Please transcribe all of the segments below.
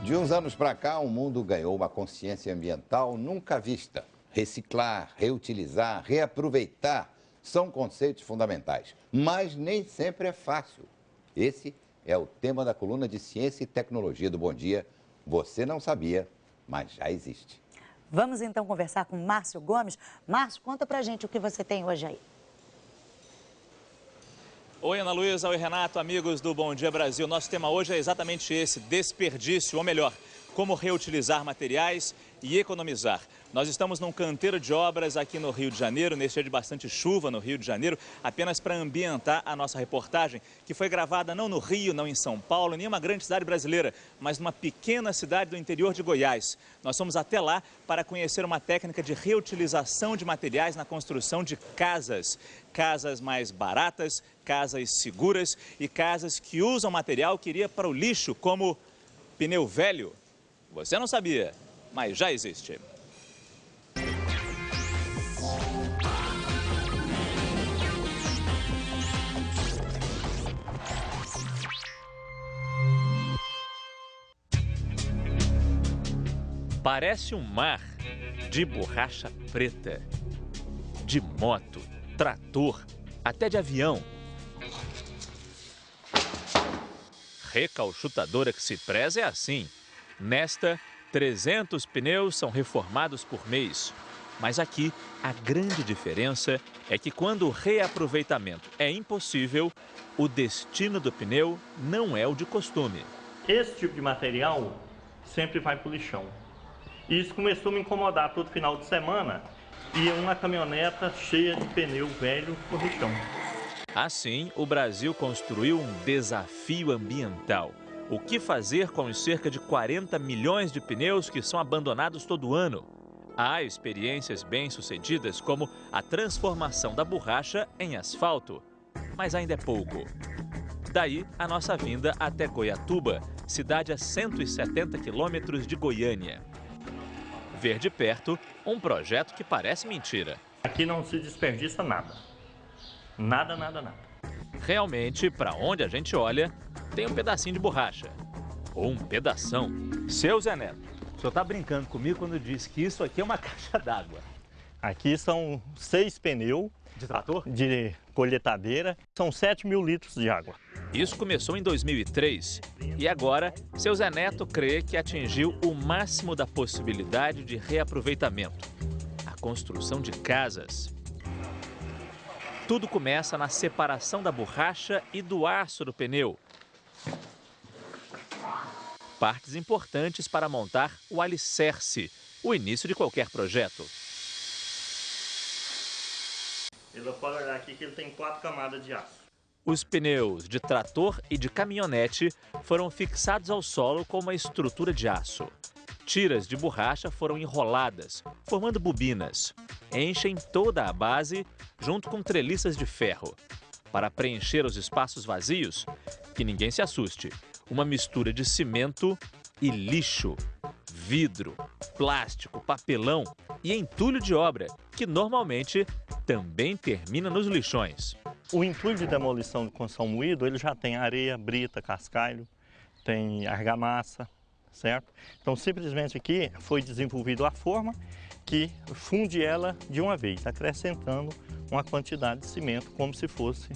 De uns anos para cá, o mundo ganhou uma consciência ambiental nunca vista. Reciclar, reutilizar, reaproveitar são conceitos fundamentais, mas nem sempre é fácil. Esse é o tema da coluna de Ciência e Tecnologia do Bom Dia. Você não sabia, mas já existe. Vamos então conversar com Márcio Gomes. Márcio, conta pra gente o que você tem hoje aí. Oi, Ana Luísa, oi, Renato, amigos do Bom Dia Brasil. Nosso tema hoje é exatamente esse, desperdício, ou melhor, como reutilizar materiais e economizar. Nós estamos num canteiro de obras aqui no Rio de Janeiro, nesse dia de bastante chuva no Rio de Janeiro, apenas para ambientar a nossa reportagem, que foi gravada não no Rio, não em São Paulo, nem em uma grande cidade brasileira, mas numa pequena cidade do interior de Goiás. Nós fomos até lá para conhecer uma técnica de reutilização de materiais na construção de casas. Casas mais baratas, casas seguras e casas que usam material que iria para o lixo, como pneu velho. Você não sabia, mas já existe. Parece um mar de borracha preta, de moto, trator, até de avião. Recauchutadora que se preza é assim. Nesta, 300 pneus são reformados por mês. Mas aqui, a grande diferença é que quando o reaproveitamento é impossível, o destino do pneu não é o de costume. Esse tipo de material sempre vai para o lixão. Isso começou a me incomodar todo final de semana. E uma caminhoneta cheia de pneu velho no lixão. Assim, o Brasil construiu um desafio ambiental. O que fazer com os cerca de 40 milhões de pneus que são abandonados todo ano? Há experiências bem-sucedidas, como a transformação da borracha em asfalto, mas ainda é pouco. Daí a nossa vinda até Goiatuba, cidade a 170 quilômetros de Goiânia. Ver de perto um projeto que parece mentira. Aqui não se desperdiça nada. Nada, nada, nada. Realmente, para onde a gente olha, tem um pedacinho de borracha. Ou um pedação. Seu Zé Neto, o senhor está brincando comigo quando disse que isso aqui é uma caixa d'água. Aqui são 6 pneus. De trator? De colheitadeira. São 7 mil litros de água. Isso começou em 2003. E agora, seu Zé Neto crê que atingiu o máximo da possibilidade de reaproveitamento. A construção de casas. Tudo começa na separação da borracha e do aço do pneu. Partes importantes para montar o alicerce, o início de qualquer projeto. Ele pode olhar aqui que ele tem 4 camadas de aço. Os pneus de trator e de caminhonete foram fixados ao solo com uma estrutura de aço. Tiras de borracha foram enroladas, formando bobinas. Enchem toda a base junto com treliças de ferro. Para preencher os espaços vazios, que ninguém se assuste, uma mistura de cimento e lixo, vidro, plástico, papelão e entulho de obra, que normalmente também termina nos lixões. O entulho de demolição de construção moído, ele já tem areia, brita, cascalho, tem argamassa, certo? Então, simplesmente aqui foi desenvolvido a forma que funde ela de uma vez, acrescentando uma quantidade de cimento como se fosse.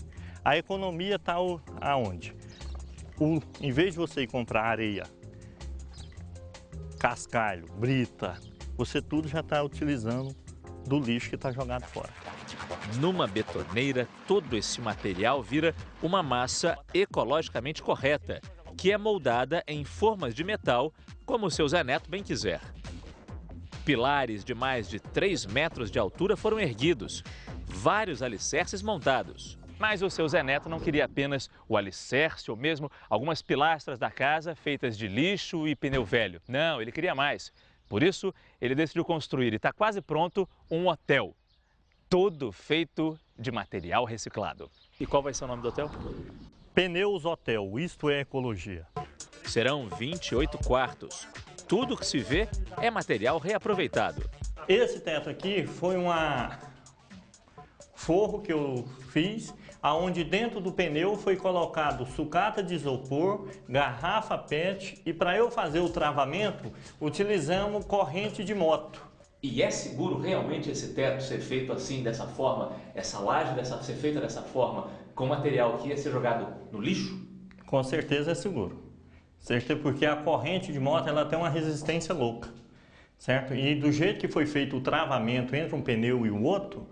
A economia está aonde? Em vez de você ir comprar areia, cascalho, brita, você tudo já está utilizando do lixo que está jogado fora. Numa betoneira, todo esse material vira uma massa ecologicamente correta, que é moldada em formas de metal, como o seu Zé Neto bem quiser. Pilares de mais de 3 metros de altura foram erguidos, vários alicerces montados. Mas o seu Zé Neto não queria apenas o alicerce ou mesmo algumas pilastras da casa feitas de lixo e pneu velho. Não, ele queria mais. Por isso, ele decidiu construir, e está quase pronto, um hotel. Todo feito de material reciclado. E qual vai ser o nome do hotel? Pneus Hotel, isto é ecologia. Serão 28 quartos. Tudo que se vê é material reaproveitado. Esse teto aqui foi um forro que eu fiz onde dentro do pneu foi colocado sucata de isopor, garrafa PET e para eu fazer o travamento, utilizamos corrente de moto. E é seguro realmente esse teto ser feito assim, dessa forma, essa laje ser feita dessa forma, com material que ia ser jogado no lixo? Com certeza é seguro. Certo? Porque a corrente de moto ela tem uma resistência louca. Certo? E do jeito que foi feito o travamento entre um pneu e o outro,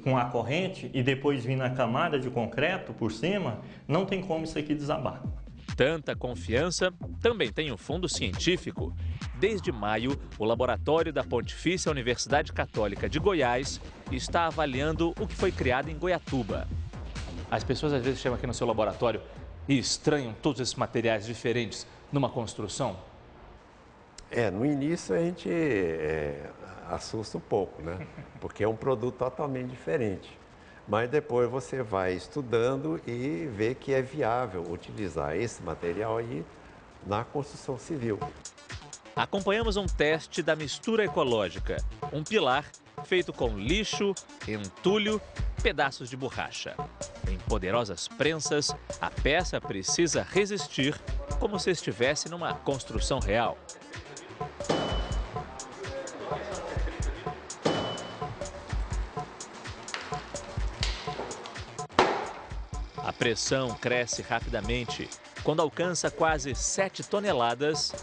com a corrente e depois vindo a camada de concreto por cima, não tem como isso aqui desabar. Tanta confiança também tem um fundo científico. Desde maio, o laboratório da Pontifícia Universidade Católica de Goiás está avaliando o que foi criado em Goiatuba. As pessoas às vezes chegam aqui no seu laboratório e estranham todos esses materiais diferentes numa construção? No início a gente assusta um pouco, né? Porque é um produto totalmente diferente. Mas depois você vai estudando e vê que é viável utilizar esse material aí na construção civil. Acompanhamos um teste da mistura ecológica, um pilar feito com lixo, entulho, pedaços de borracha. Em poderosas prensas, a peça precisa resistir como se estivesse numa construção real. A pressão cresce rapidamente. Quando alcança quase 7 toneladas,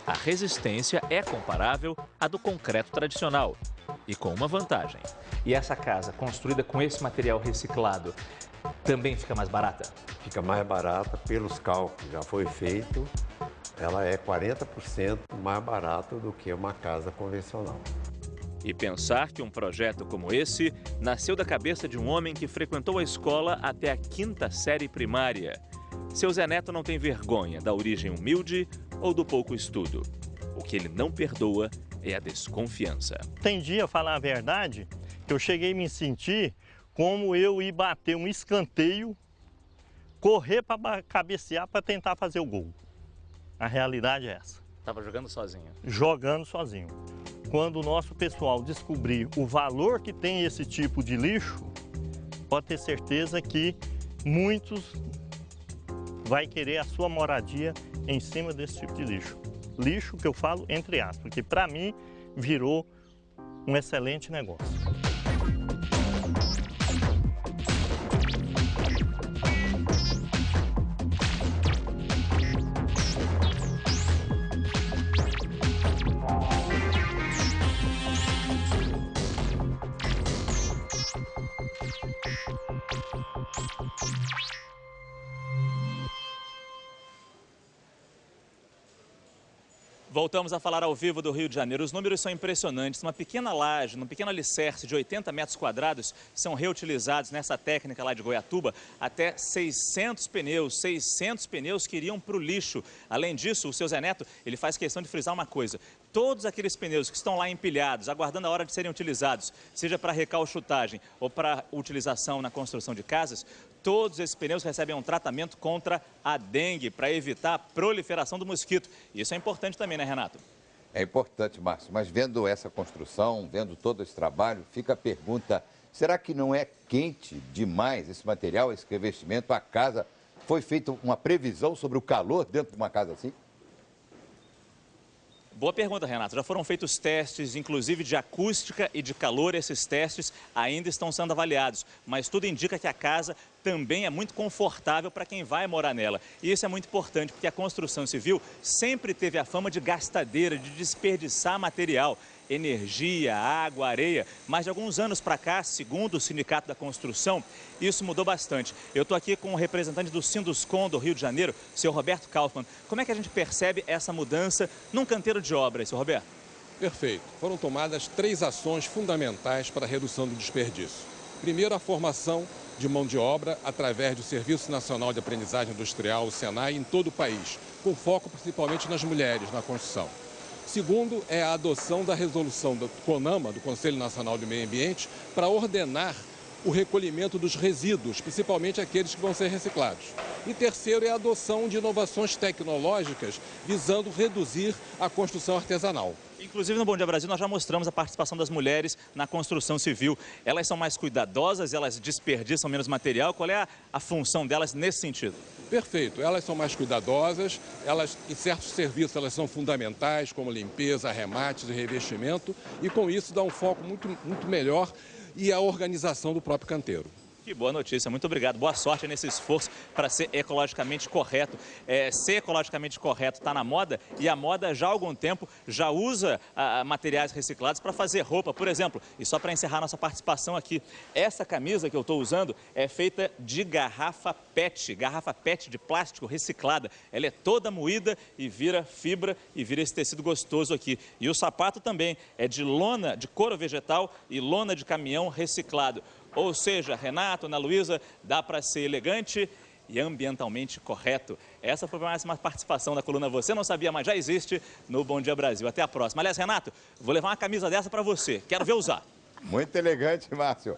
a resistência é comparável à do concreto tradicional e com uma vantagem. E essa casa, construída com esse material reciclado, também fica mais barata? Fica mais barata pelos cálculos, já foi feito. Ela é 40% mais barata do que uma casa convencional. E pensar que um projeto como esse nasceu da cabeça de um homem que frequentou a escola até a 5ª série primária. Seu Zé Neto não tem vergonha da origem humilde ou do pouco estudo. O que ele não perdoa é a desconfiança. Tem dia, falar a verdade, que eu cheguei a me sentir como eu ir bater um escanteio, correr para cabecear para tentar fazer o gol. A realidade é essa. Estava jogando sozinho? Jogando sozinho. Quando o nosso pessoal descobrir o valor que tem esse tipo de lixo, pode ter certeza que muitos vai querer a sua moradia em cima desse tipo de lixo. Lixo que eu falo entre aspas, porque para mim virou um excelente negócio. Voltamos a falar ao vivo do Rio de Janeiro. Os números são impressionantes. Uma pequena laje, um pequeno alicerce de 80 metros quadrados são reutilizados nessa técnica lá de Goiatuba. Até 600 pneus que iriam para o lixo. Além disso, o seu Zé Neto, ele faz questão de frisar uma coisa. Todos aqueles pneus que estão lá empilhados, aguardando a hora de serem utilizados, seja para recalchutagem ou para utilização na construção de casas, todos esses pneus recebem um tratamento contra a dengue, para evitar a proliferação do mosquito. Isso é importante também, né, Renato? É importante, Márcio, mas vendo essa construção, vendo todo esse trabalho, fica a pergunta, será que não é quente demais esse material, esse revestimento? A casa, foi feita uma previsão sobre o calor dentro de uma casa assim? Boa pergunta, Renato. Já foram feitos testes, inclusive de acústica e de calor. Esses testes ainda estão sendo avaliados, mas tudo indica que a casa também é muito confortável para quem vai morar nela. E isso é muito importante, porque a construção civil sempre teve a fama de gastadeira, de desperdiçar material, energia, água, areia. Mas de alguns anos para cá, segundo o Sindicato da Construção, isso mudou bastante. Eu estou aqui com o representante do Sinduscon do Rio de Janeiro, o senhor Roberto Kaufmann. Como é que a gente percebe essa mudança num canteiro de obras, senhor Roberto? Perfeito. Foram tomadas 3 ações fundamentais para a redução do desperdício. Primeiro, a formação de mão de obra através do Serviço Nacional de Aprendizagem Industrial, o SENAI, em todo o país, com foco principalmente nas mulheres na construção. Segundo, é a adoção da resolução do CONAMA, do Conselho Nacional do Meio Ambiente, para ordenar o recolhimento dos resíduos, principalmente aqueles que vão ser reciclados. E terceiro é a adoção de inovações tecnológicas visando reduzir a construção artesanal. Inclusive, no Bom Dia Brasil, nós já mostramos a participação das mulheres na construção civil. Elas são mais cuidadosas, elas desperdiçam menos material. Qual é a função delas nesse sentido? Perfeito. Elas são mais cuidadosas, em certos serviços elas são fundamentais, como limpeza, arremates e revestimento, e com isso dá um foco muito melhor e a organização do próprio canteiro. Que boa notícia, muito obrigado. Boa sorte nesse esforço para ser ecologicamente correto. Ser ecologicamente correto está na moda e a moda já há algum tempo já usa materiais reciclados para fazer roupa, por exemplo. E só para encerrar nossa participação aqui, essa camisa que eu estou usando é feita de garrafa PET de plástico reciclada. Ela é toda moída e vira fibra e vira esse tecido gostoso aqui. E o sapato também é de lona, de couro vegetal e lona de caminhão reciclado. Ou seja, Renato, Ana Luísa, dá para ser elegante e ambientalmente correto. Essa foi mais uma participação da coluna Você Não Sabia, mas já existe no Bom Dia Brasil. Até a próxima. Aliás, Renato, vou levar uma camisa dessa para você. Quero ver usar. Muito elegante, Márcio.